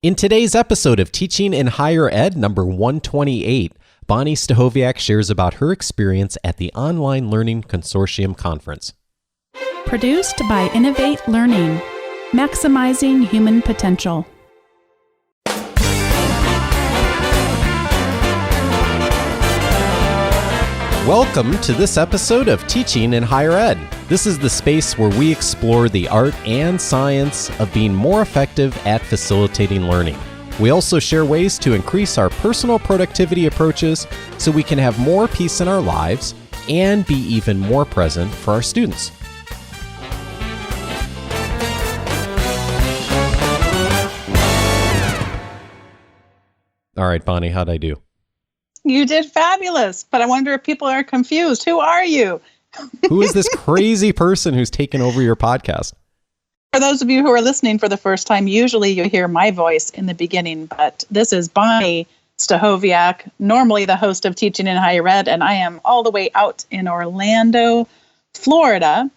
In today's episode of Teaching in Higher Ed, number 128, Bonni Stachowiak shares about her experience at the Online Learning Consortium conference. Produced by Innovate Learning, maximizing human potential. Welcome to this episode of Teaching in Higher Ed. This is the space where we explore the art and science of being more effective at facilitating learning. We also share ways to increase our personal productivity approaches so we can have more peace in our lives and be even more present for our students. All right, Bonni, how'd I do? You did fabulous, but I wonder if people are confused. Who are you? Who is this crazy person who's taken over your podcast? For those of you who are listening for the first time, usually you hear my voice in the beginning, but this is Bonni Stachowiak, normally the host of Teaching in Higher Ed, and I am all the way out in Orlando, Florida.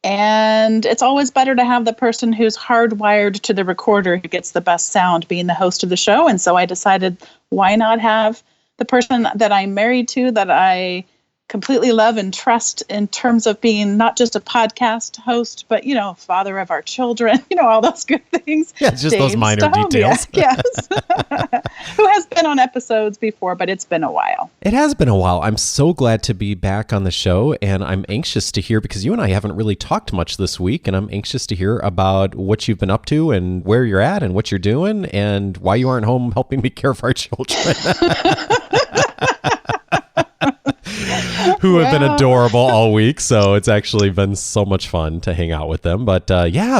And it's always better to have the person who's hardwired to the recorder who gets the best sound being the host of the show. And so I decided, why not have the person that I'm married to, that I completely love and trust in terms of being not just a podcast host, but, father of our children, all those good things. Yeah, just those minor details. Yes. Who has been on episodes before, but it's been a while. It has been a while. I'm so glad to be back on the show, and I'm anxious to hear, because you and I haven't really talked much this week, and I'm anxious to hear about what you've been up to and where you're at and what you're doing and why you aren't home helping me care for our children. Who have been adorable all week, so it's actually been so much fun to hang out with them. But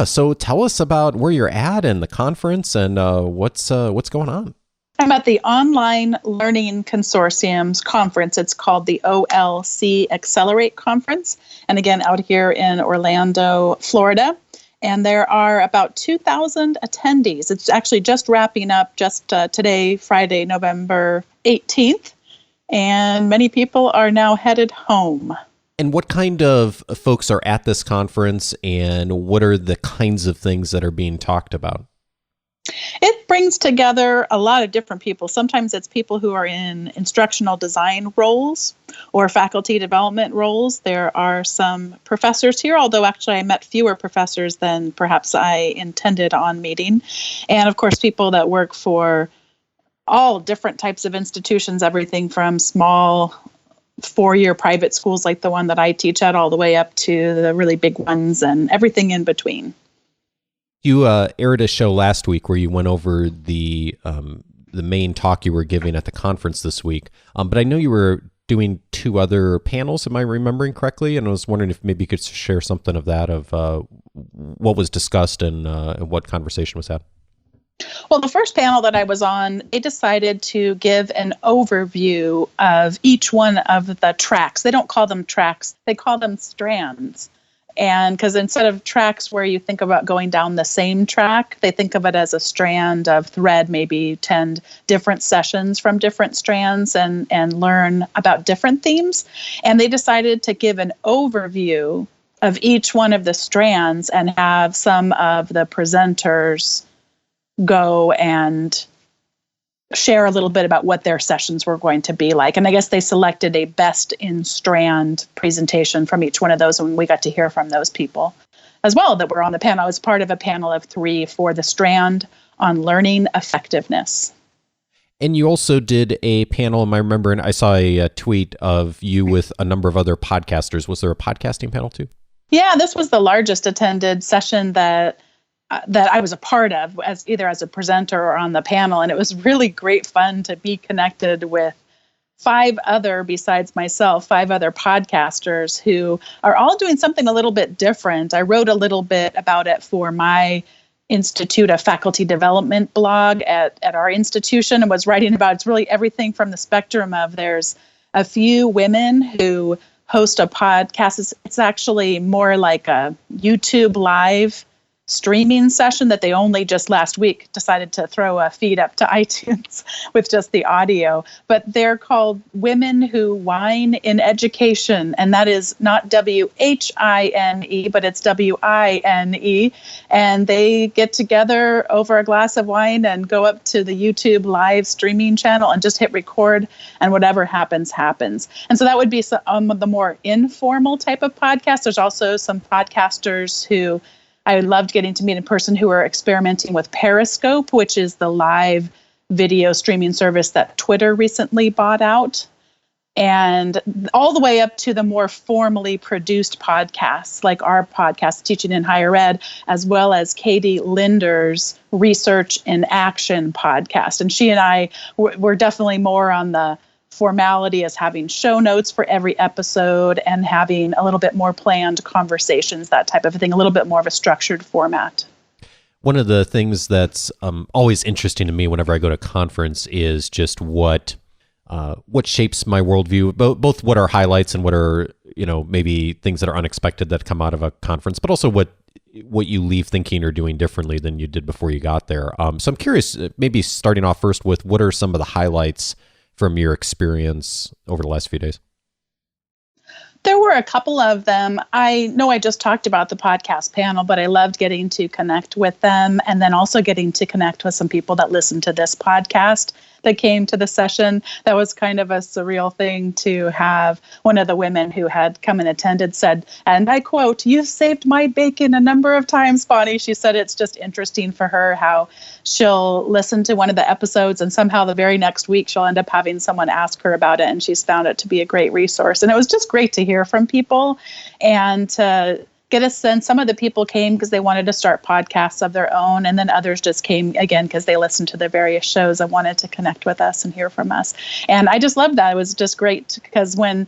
so tell us about where you're at and the conference and what's going on. I'm at the Online Learning Consortium's conference. It's called the OLC Accelerate Conference, and again, out here in Orlando, Florida. And there are about 2,000 attendees. It's actually just wrapping up today, Friday, November 18th. And many people are now headed home. And what kind of folks are at this conference, and what are the kinds of things that are being talked about? It brings together a lot of different people. Sometimes it's people who are in instructional design roles or faculty development roles. There are some professors here, although actually I met fewer professors than perhaps I intended on meeting. And of course, people that work for all different types of institutions, everything from small 4-year private schools like the one that I teach at, all the way up to the really big ones and everything in between. You aired a show last week where you went over the main talk you were giving at the conference this week, but I know you were doing 2 other panels, am I remembering correctly? And I was wondering if maybe you could share something of that, of what was discussed and what conversation was had. Well, the first panel that I was on, they decided to give an overview of each one of the tracks. They don't call them tracks, they call them strands. And because instead of tracks where you think about going down the same track, they think of it as a strand of thread, maybe attend different sessions from different strands and learn about different themes. And they decided to give an overview of each one of the strands and have some of the presenters go and share a little bit about what their sessions were going to be like. And I guess they selected a best in strand presentation from each one of those, and we got to hear from those people as well that were on the panel. I was part of a panel of 3 for the strand on learning effectiveness. And you also did a panel, I remember, and I saw a tweet of you with a number of other podcasters. Was there a podcasting panel too? Yeah, this was the largest attended session that I was a part of, either as a presenter or on the panel. And it was really great fun to be connected with 5 other podcasters who are all doing something a little bit different. I wrote a little bit about it for my Institute of Faculty Development blog at our institution, and was writing about it's really everything from the spectrum of there's a few women who host a podcast. It's actually more like a YouTube live streaming session that they only just last week decided to throw a feed up to iTunes with just the audio. But they're called Women Who Whine in Education. And that is not WHINE, but it's WINE. And they get together over a glass of wine and go up to the YouTube live streaming channel and just hit record, and whatever happens, happens. And so that would be some of the more informal type of podcast. There's also some podcasters who I loved getting to meet in person who are experimenting with Periscope, which is the live video streaming service that Twitter recently bought out. And all the way up to the more formally produced podcasts, like our podcast, Teaching in Higher Ed, as well as Katie Linder's Research in Action podcast. And she and I were definitely more on the formality as having show notes for every episode and having a little bit more planned conversations, that type of thing, a little bit more of a structured format. One of the things that's always interesting to me whenever I go to a conference is just what shapes my worldview, both what are highlights and what are, maybe things that are unexpected that come out of a conference, but also what you leave thinking or doing differently than you did before you got there. So I'm curious, maybe starting off first with what are some of the highlights from your experience over the last few days? There were a couple of them. I know I just talked about the podcast panel, but I loved getting to connect with them, and then also getting to connect with some people that listen to this podcast that came to the session. That was kind of a surreal thing to have. One of the women who had come and attended said, and I quote, "You've saved my bacon a number of times, Bonni." She said it's just interesting for her how she'll listen to one of the episodes and somehow the very next week she'll end up having someone ask her about it, and she's found it to be a great resource. And it was just great to hear from people and to get a sense. Some of the people came because they wanted to start podcasts of their own, and then others just came again because they listened to the various shows and wanted to connect with us and hear from us. And I just loved that. It was just great because when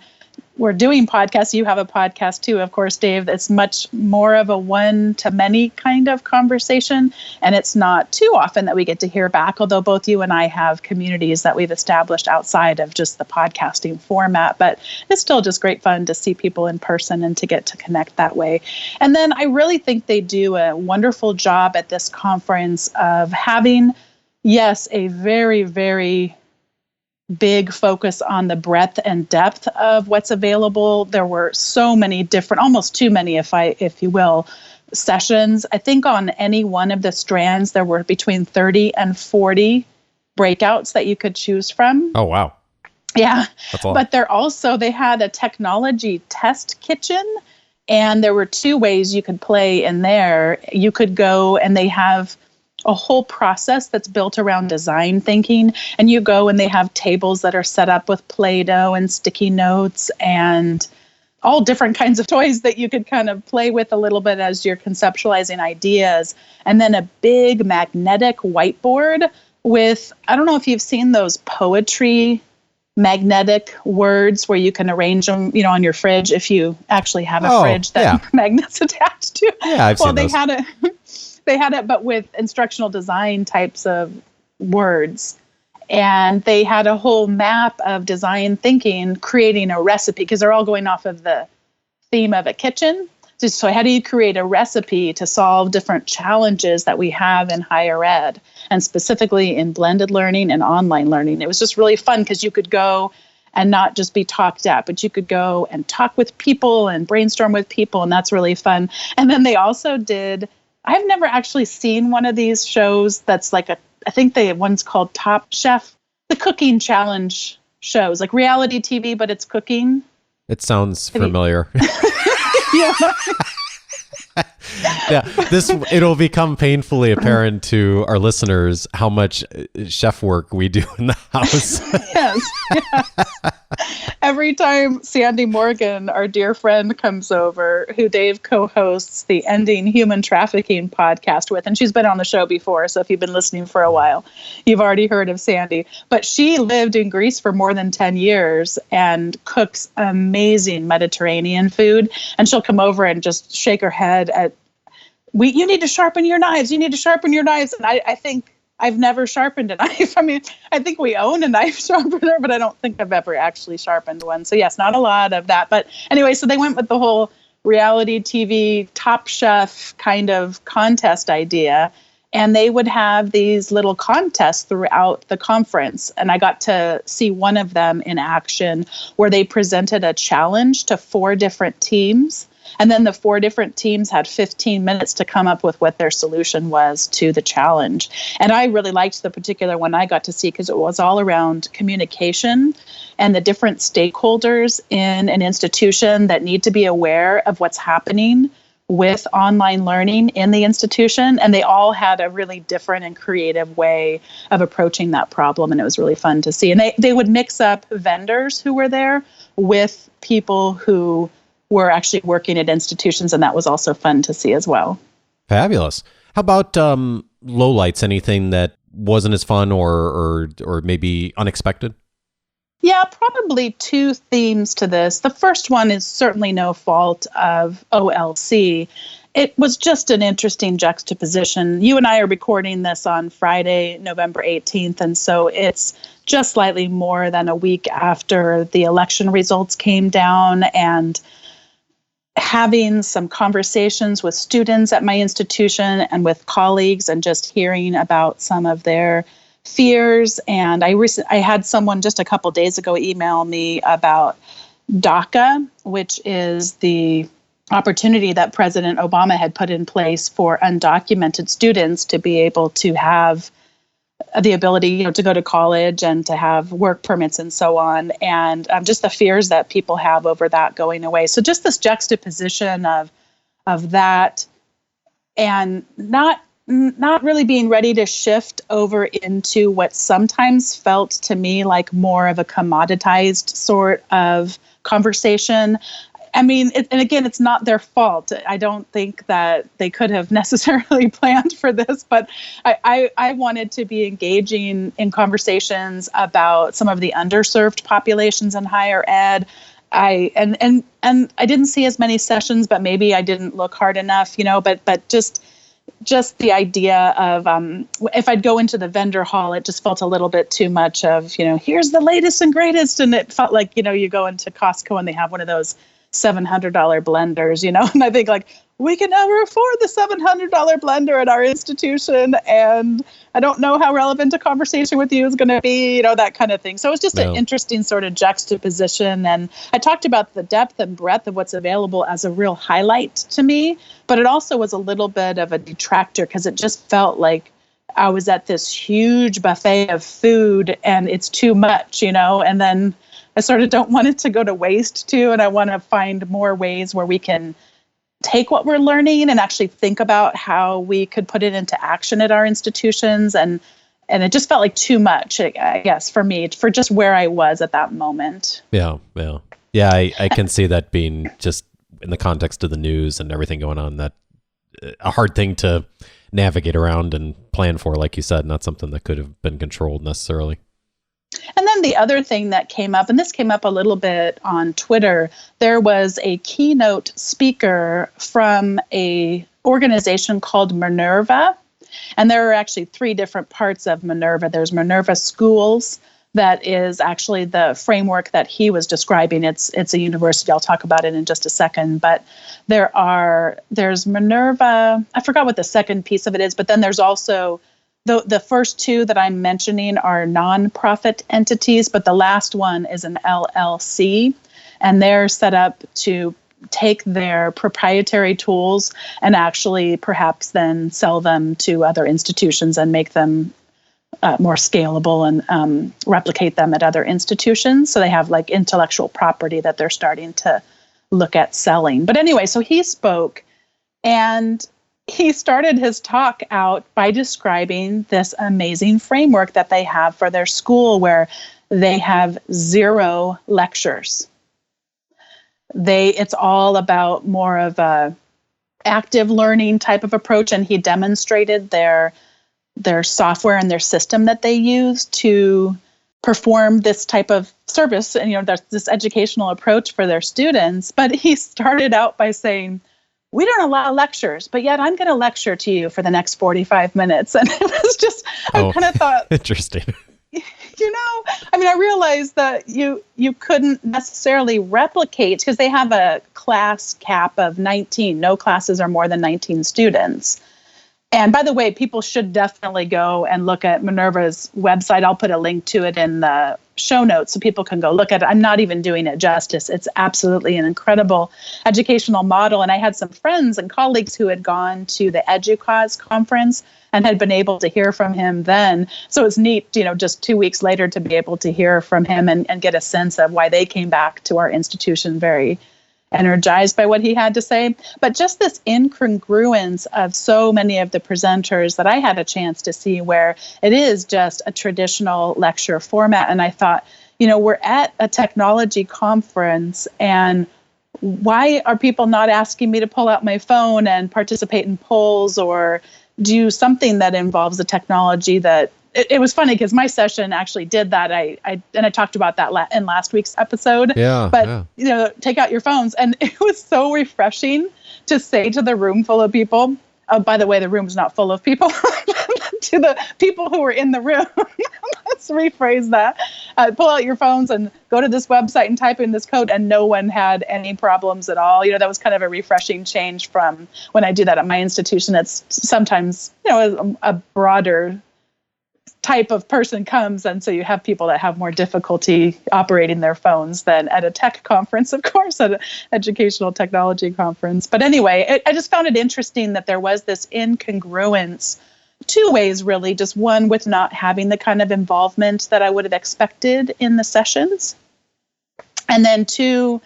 we're doing podcasts, you have a podcast too, of course, Dave, that's much more of a one-to-many kind of conversation. And it's not too often that we get to hear back, although both you and I have communities that we've established outside of just the podcasting format. But it's still just great fun to see people in person and to get to connect that way. And then I really think they do a wonderful job at this conference of having, yes, a very, very big focus on the breadth and depth of what's available. There were so many different, almost too many, if you will, sessions. I think on any one of the strands, there were between 30 and 40 breakouts that you could choose from. Oh, wow. Yeah. That's a lot. But they had a technology test kitchen, and there were two ways you could play in there. You could go, and they have a whole process that's built around design thinking. And you go and they have tables that are set up with Play-Doh and sticky notes and all different kinds of toys that you could kind of play with a little bit as you're conceptualizing ideas. And then a big magnetic whiteboard with, I don't know if you've seen those poetry magnetic words where you can arrange them, on your fridge if you actually have a fridge that magnets attached to. Yeah, I've seen those. They had it, but with instructional design types of words. And they had a whole map of design thinking, creating a recipe, because they're all going off of the theme of a kitchen. So how do you create a recipe to solve different challenges that we have in higher ed, and specifically in blended learning and online learning? It was just really fun because you could go and not just be talked at, but you could go and talk with people and brainstorm with people, and that's really fun. And then they also did, I've never actually seen one of these shows that's like I think one's called Top Chef, the cooking challenge shows, like reality TV, but it's cooking. It sounds familiar. Yeah. Yeah, it'll become painfully apparent to our listeners how much chef work we do in the house. Yes. Yeah. Every time Sandy Morgan, our dear friend, comes over, who Dave co-hosts the Ending Human Trafficking podcast with, and she's been on the show before, so if you've been listening for a while, you've already heard of Sandy. But she lived in Greece for more than 10 years and cooks amazing Mediterranean food, and she'll come over and just shake her head at, you need to sharpen your knives. You need to sharpen your knives. And I think I've never sharpened a knife. I mean, I think we own a knife sharpener, but I don't think I've ever actually sharpened one. So yes, not a lot of that. But anyway, so they went with the whole reality TV Top Chef kind of contest idea. And they would have these little contests throughout the conference. And I got to see one of them in action where they presented a challenge to 4 different teams. And then the 4 different teams had 15 minutes to come up with what their solution was to the challenge. And I really liked the particular one I got to see because it was all around communication and the different stakeholders in an institution that need to be aware of what's happening with online learning in the institution. And they all had a really different and creative way of approaching that problem. And it was really fun to see. And they would mix up vendors who were there with people who were actually working at institutions. And that was also fun to see as well. Fabulous. How about lowlights? Anything that wasn't as fun or maybe unexpected? Yeah, probably 2 themes to this. The first one is certainly no fault of OLC. It was just an interesting juxtaposition. You and I are recording this on Friday, November 18th, and so it's just slightly more than a week after the election results came down, and having some conversations with students at my institution and with colleagues and just hearing about some of their fears. And I had someone just a couple days ago email me about DACA, which is the opportunity that President Obama had put in place for undocumented students to be able to have the ability, to go to college and to have work permits and so on. And just the fears that people have over that going away. So just this juxtaposition of that and not really being ready to shift over into what sometimes felt to me like more of a commoditized sort of conversation. I mean, and again, it's not their fault. I don't think that they could have necessarily planned for this, but I wanted to be engaging in conversations about some of the underserved populations in higher ed. And I didn't see as many sessions, but maybe I didn't look hard enough, but just the idea of if I'd go into the vendor hall, it just felt a little bit too much of, here's the latest and greatest. And it felt like, you go into Costco and they have one of those $700 blenders, and I think like, we can never afford the $700 blender at our institution. And I don't know how relevant a conversation with you is going to be, that kind of thing. So it was just an interesting sort of juxtaposition. And I talked about the depth and breadth of what's available as a real highlight to me, but it also was a little bit of a detractor because it just felt like I was at this huge buffet of food and it's too much, and then I sort of don't want it to go to waste too. And I want to find more ways where we can take what we're learning and actually think about how we could put it into action at our institutions. And it just felt like too much, I guess, for me, for just where I was at that moment. Yeah. I can see that being just in the context of the news and everything going on, that a hard thing to navigate around and plan for, like you said, not something that could have been controlled necessarily. And then the other thing that came up, and this came up a little bit on Twitter, there was a keynote speaker from a organization called Minerva. And there are actually 3 different parts of Minerva. There's Minerva Schools. That is actually the framework that he was describing. It's a university. I'll talk about it in just a second. But there's Minerva. I forgot what the second piece of it is, but then there's also the first 2 that I'm mentioning are nonprofit entities, but the last one is an LLC, and they're set up to take their proprietary tools and actually perhaps then sell them to other institutions and make them more scalable and replicate them at other institutions. So they have like intellectual property that they're starting to look at selling. But anyway, so he spoke, and he started his talk out by describing this amazing framework that they have for their school where they have 0 lectures. It's all about more of a active learning type of approach, and he demonstrated their software and their system that they use to perform this type of service and this educational approach for their students. But he started out by saying, we don't allow lectures, but yet I'm going to lecture to you for the next 45 minutes. And it was just, I kind of thought, interesting. I realized that you couldn't necessarily replicate, because they have a class cap of 19. No classes are more than 19 students. And by the way, people should definitely go and look at Minerva's website. I'll put a link to it in the show notes so people can go look at it. I'm not even doing it justice. It's absolutely an incredible educational model. And I had some friends and colleagues who had gone to the EDUCAUSE conference and had been able to hear from him then. So it's neat, just 2 weeks later to be able to hear from him and get a sense of why they came back to our institution very energized by what he had to say. But just this incongruence of so many of the presenters that I had a chance to see, where it is just a traditional lecture format. And I thought, we're at a technology conference, and why are people not asking me to pull out my phone and participate in polls or do something that involves the technology? That it was funny because my session actually did that. I talked about that in last week's episode. Yeah. But take out your phones, and it was so refreshing to say to the room full of people. Oh, by the way, the room's not full of people. To the people who were in the room, let's rephrase that. Pull out your phones and go to this website and type in this code, and no one had any problems at all. That was kind of a refreshing change from when I do that at my institution. It's sometimes a broader type of person comes, and so you have people that have more difficulty operating their phones than at a tech conference, of course, at an educational technology conference. But anyway, I just found it interesting that there was this incongruence, two ways really. Just one, with not having the kind of involvement that I would have expected in the sessions, and then two,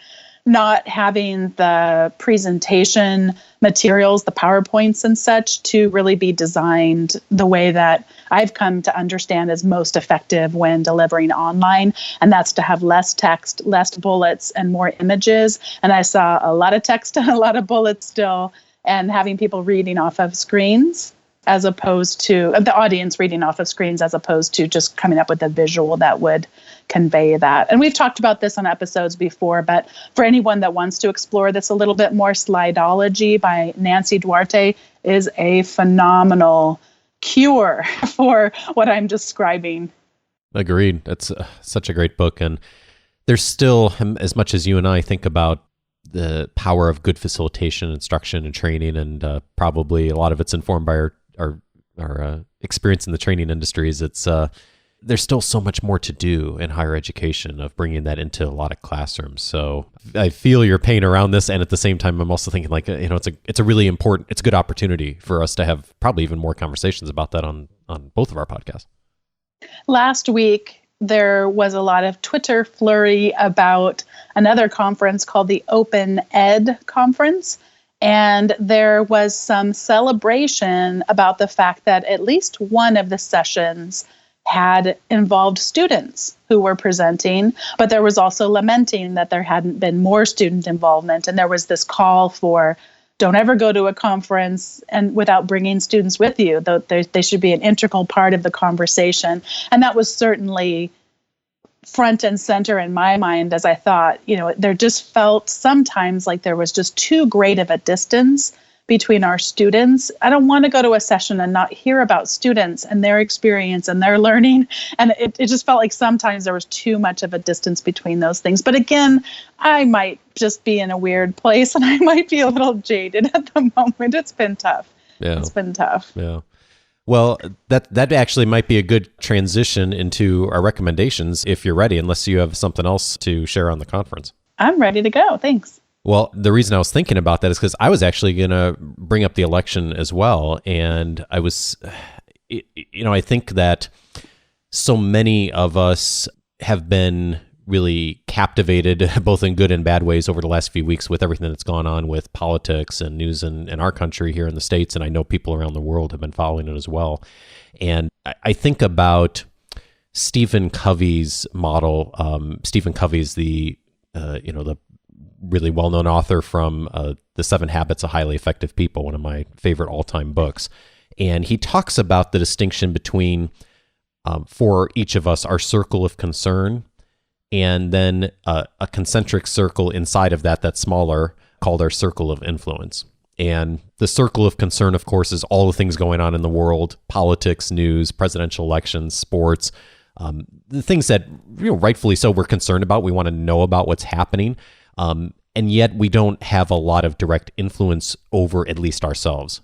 not having the presentation materials, the PowerPoints and such, to really be designed the way that I've come to understand is most effective when delivering online. And that's to have less text, less bullets, and more images. And I saw a lot of text and a lot of bullets still, and having people reading off of screens, as opposed to the audience reading off of screens, as opposed to just coming up with a visual that would convey that. And we've talked about this on episodes before, but for anyone that wants to explore this a little bit more, Slidology by Nancy Duarte is a phenomenal cure for what I'm describing. Agreed. That's such a great book. And there's still, as much as you and I think about the power of good facilitation, instruction, and training, and probably a lot of it's informed by our experience in the training industries, there's still so much more to do in higher education of bringing that into a lot of classrooms. So I feel your pain around this, and at the same time, I'm also thinking it's a really important, it's a good opportunity for us to have probably even more conversations about that on both of our podcasts. Last week, there was a lot of Twitter flurry about another conference called the Open Ed Conference. And there was some celebration about the fact that at least one of the sessions had involved students who were presenting, but there was also lamenting that there hadn't been more student involvement. And there was this call for, don't ever go to a conference and without bringing students with you. They should be an integral part of the conversation. And that was certainly front and center in my mind, as I thought, there just felt sometimes like there was just too great of a distance between our students. I don't want to go to a session and not hear about students and their experience and their learning. And it just felt like sometimes there was too much of a distance between those things. But again, I might just be in a weird place, and I might be a little jaded at the moment. It's been tough. Yeah. It's been tough. Yeah. Well, that actually might be a good transition into our recommendations if you're ready, unless you have something else to share on the conference. I'm ready to go. Thanks. Well, the reason I was thinking about that is because I was actually going to bring up the election as well. And I was, I think that so many of us have been really captivated, both in good and bad ways, over the last few weeks with everything that's gone on with politics and news in our country here in the States. And I know people around the world have been following it as well. And I think about Stephen Covey's model. Stephen Covey's the really well-known author from The 7 Habits of Highly Effective People, one of my favorite all-time books. And he talks about the distinction between, for each of us, our circle of concern, and then a concentric circle inside of that that's smaller, called our circle of influence. And the circle of concern, of course, is all the things going on in the world: politics, news, presidential elections, sports, the things that rightfully so we're concerned about. We want to know about what's happening, and yet we don't have a lot of direct influence over at least ourselves,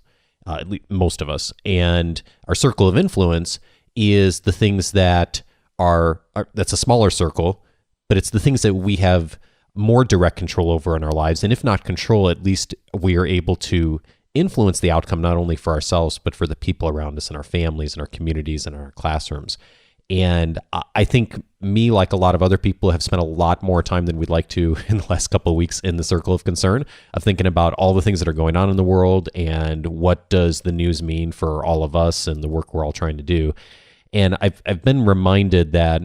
at least most of us. And our circle of influence is the things that are that's a smaller circle, but it's the things that we have more direct control over in our lives. And if not control, at least we are able to influence the outcome, not only for ourselves, but for the people around us in our families and our communities and our classrooms. And I think me, like a lot of other people, have spent a lot more time than we'd like to in the last couple of weeks in the circle of concern of thinking about all the things that are going on in the world and what does the news mean for all of us and the work we're all trying to do. And I've been reminded that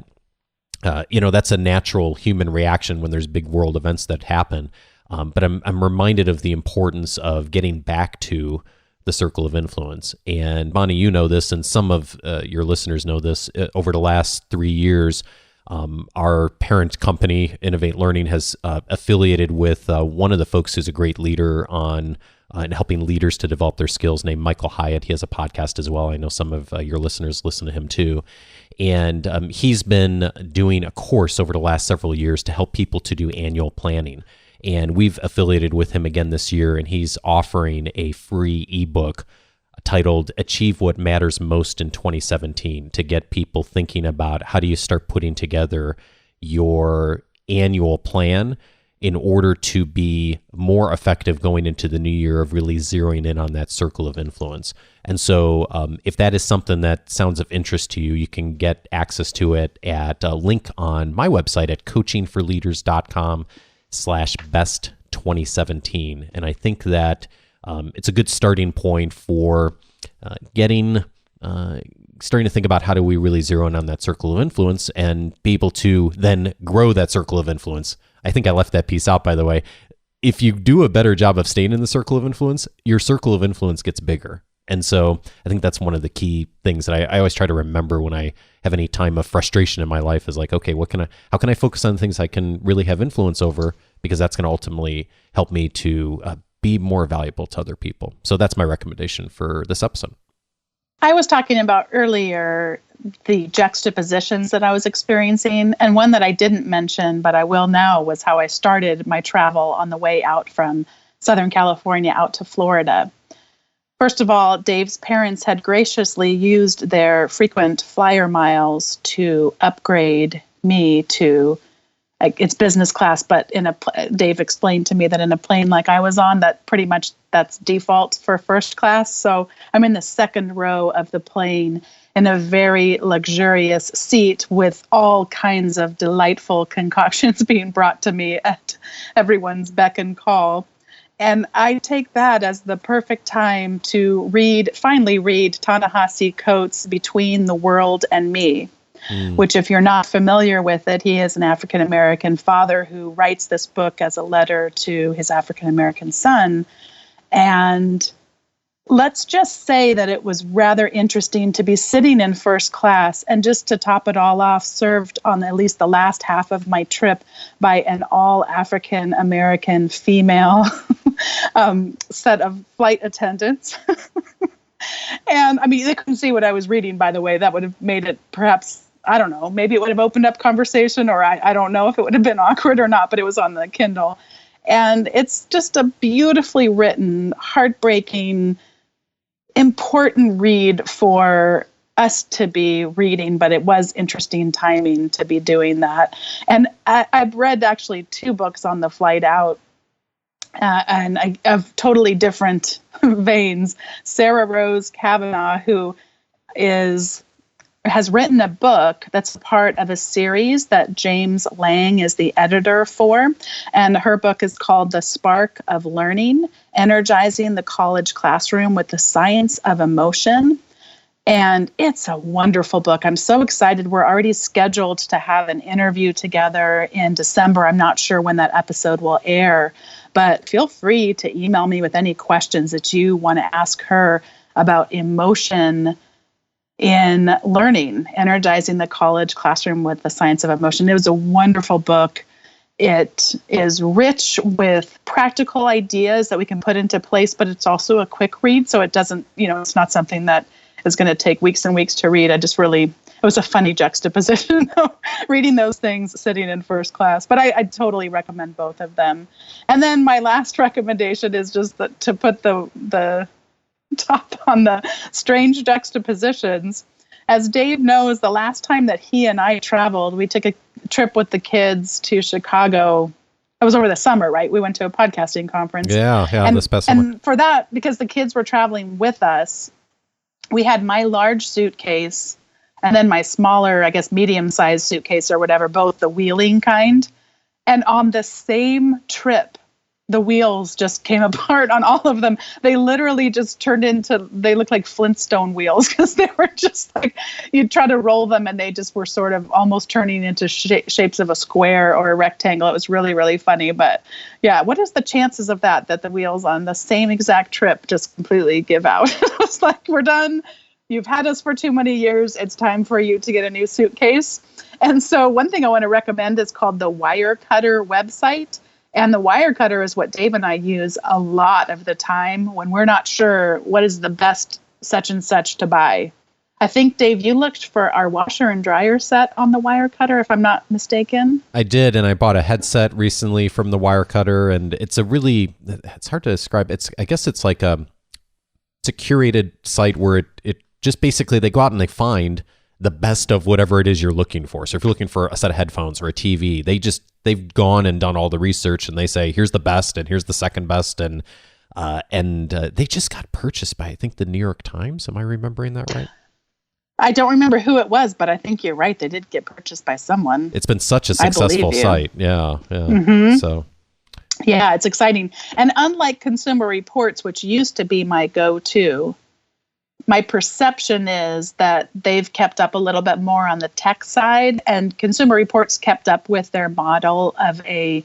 that's a natural human reaction when there's big world events that happen. But I'm reminded of the importance of getting back to the circle of influence. And Bonni, you know this, and some of your listeners know this. Over the last 3 years, our parent company, Innovate Learning, has affiliated with one of the folks who's a great leader on in helping leaders to develop their skills, named Michael Hyatt. He has a podcast as well. I know some of your listeners listen to him too. And he's been doing a course over the last several years to help people to do annual planning. And we've affiliated with him again this year, and he's offering a free ebook titled Achieve What Matters Most in 2017 to get people thinking about how do you start putting together your annual plan in order to be more effective going into the new year of really zeroing in on that circle of influence. And so if that is something that sounds of interest to you, you can get access to it at a link on my website at coachingforleaders.com/best2017. And I think that it's a good starting point for starting to think about how do we really zero in on that circle of influence and be able to then grow that circle of influence. I think I left that piece out, by the way. If you do a better job of staying in the circle of influence, your circle of influence gets bigger. And so I think that's one of the key things that I always try to remember when I have any time of frustration in my life is like, okay, how can I focus on things I can really have influence over? Because that's going to ultimately help me to be more valuable to other people. So that's my recommendation for this episode. I was talking about earlier the juxtapositions that I was experiencing, and one that I didn't mention, but I will now, was how I started my travel on the way out from Southern California out to Florida. First of all, Dave's parents had graciously used their frequent flyer miles to upgrade me to, it's business class, but Dave explained to me that in a plane like I was on, that pretty much that's default for first class. So I'm in the second row of the plane in a very luxurious seat with all kinds of delightful concoctions being brought to me at everyone's beck and call. And I take that as the perfect time to finally read Ta-Nehisi Coates' Between the World and Me, which, if you're not familiar with it, he is an African-American father who writes this book as a letter to his African-American son. And let's just say that it was rather interesting to be sitting in first class and, just to top it all off, served on at least the last half of my trip by an all African-American female set of flight attendants. And I mean, they couldn't see what I was reading, by the way. That would have made it perhaps, I don't know, maybe it would have opened up conversation, or I don't know if it would have been awkward or not, but it was on the Kindle. And it's just a beautifully written, heartbreaking, important read for us to be reading, but it was interesting timing to be doing that. And I've read actually 2 books on the flight out, and of totally different veins. Sarah Rose Kavanaugh, who has written a book that's part of a series that James Lang is the editor for. And her book is called The Spark of Learning, Energizing the College Classroom with the Science of Emotion. And it's a wonderful book. I'm so excited. We're already scheduled to have an interview together in December. I'm not sure when that episode will air, but feel free to email me with any questions that you want to ask her about emotion in learning, energizing the college classroom with the science of emotion. It was a wonderful book. It is rich with practical ideas that we can put into place, but it's also a quick read. So it doesn't, it's not something that is going to take weeks and weeks to read. It was a funny juxtaposition, reading those things sitting in first class. But I totally recommend both of them. And then my last recommendation is just to put the top on the strange juxtapositions. As Dave knows, the last time that he and I traveled, we took a trip with the kids to Chicago. It was over the summer, right? We went to a podcasting conference. Yeah, this past summer. And for that, because the kids were traveling with us, we had my large suitcase and then my smaller, I guess, medium-sized suitcase or whatever, both the wheeling kind. And on the same trip, the wheels just came apart on all of them. They literally just they looked like Flintstone wheels because they were just like, you'd try to roll them and they just were sort of almost turning into shapes of a square or a rectangle. It was really, really funny. But yeah, what is the chances of that the wheels on the same exact trip just completely give out? It was like, we're done. You've had us for too many years. It's time for you to get a new suitcase. And so one thing I want to recommend is called the Wirecutter website. And the Wirecutter is what Dave and I use a lot of the time when we're not sure what is the best such and such to buy. I think, Dave, you looked for our washer and dryer set on the Wirecutter, if I'm not mistaken. I did, and I bought a headset recently from the Wirecutter, and it's hard to describe. I guess it's like it's a curated site where it just basically, they go out and they find the best of whatever it is you're looking for. So if you're looking for a set of headphones or a TV, they've gone and done all the research and they say, here's the best and here's the second best. And they just got purchased by, I think, the New York Times. Am I remembering that right? I don't remember who it was, but I think you're right. They did get purchased by someone. It's been such a successful site. Yeah. Mm-hmm. So. Yeah, it's exciting. And unlike Consumer Reports, which used to be my go-to, my perception is that they've kept up a little bit more on the tech side, and Consumer Reports kept up with their model of a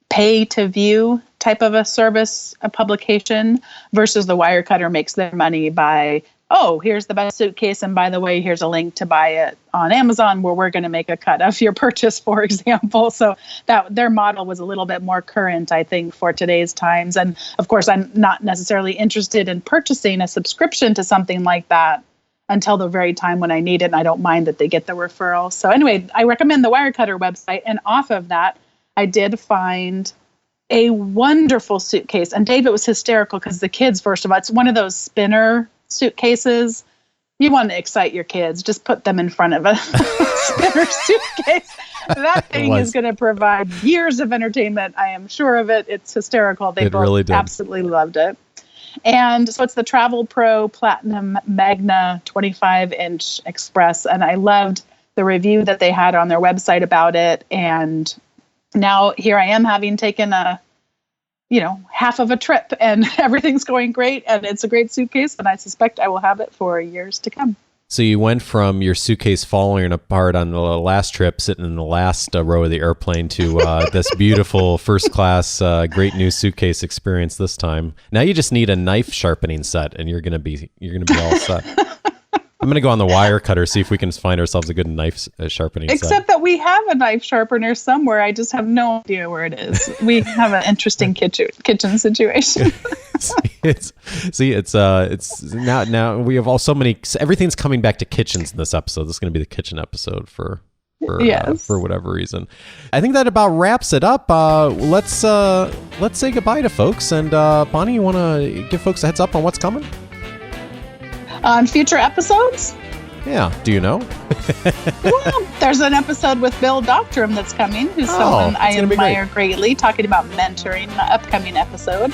pay-to-view type of a service, a publication, versus the Wirecutter makes their money by, oh, here's the best suitcase, and by the way, here's a link to buy it on Amazon where we're going to make a cut of your purchase, for example. So that their model was a little bit more current, I think, for today's times. And of course, I'm not necessarily interested in purchasing a subscription to something like that until the very time when I need it, and I don't mind that they get the referral. So anyway, I recommend the Wirecutter website, and off of that, I did find a wonderful suitcase. And Dave, it was hysterical because the kids, first of all, it's one of those spinner suitcases. You want to excite your kids, just put them in front of a spinner suitcase. That thing is going to provide years of entertainment. I am sure of it. It's hysterical. They both really absolutely loved it. And so it's the Travel Pro Platinum Magna 25-inch Express. And I loved the review that they had on their website about it. And now here I am, having taken half of a trip, and everything's going great, and it's a great suitcase, and I suspect I will have it for years to come. So you went from your suitcase falling apart on the last trip, sitting in the last row of the airplane, to this beautiful first class, great new suitcase experience this time. Now you just need a knife sharpening set, and you're gonna be all set. I'm going to go on the Wirecutter, see if we can find ourselves a good knife sharpening set. Except that we have a knife sharpener somewhere. I just have no idea where it is. We have an interesting kitchen situation. It's now we have so many, everything's coming back to kitchens in this episode. This is going to be the kitchen episode for whatever reason. I think that about wraps it up. Let's say goodbye to folks. And Bonni, you want to give folks a heads up on what's coming? On future episodes? Yeah. Do you know? Well, there's an episode with Bill Doctrum that's coming, who's someone I admire greatly, talking about mentoring, an upcoming episode.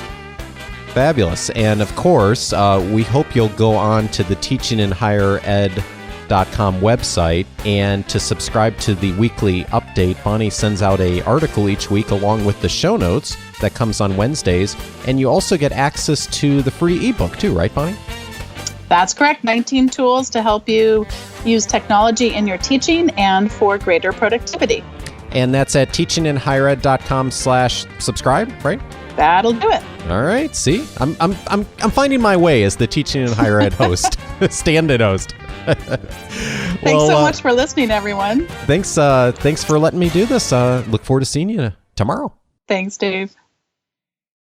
Fabulous. And of course, we hope you'll go on to the teachinginhighered.com website, and to subscribe to the weekly update. Bonni sends out an article each week along with the show notes that comes on Wednesdays. And you also get access to the free ebook too, right, Bonni? That's correct. 19 tools to help you use technology in your teaching and for greater productivity. And that's at teachinginhighered.com/subscribe, right? That'll do it. All right. See, I'm finding my way as the Teaching in Higher Ed host, stand-in host. Thanks so much for listening, everyone. Thanks for letting me do this. Look forward to seeing you tomorrow. Thanks, Dave.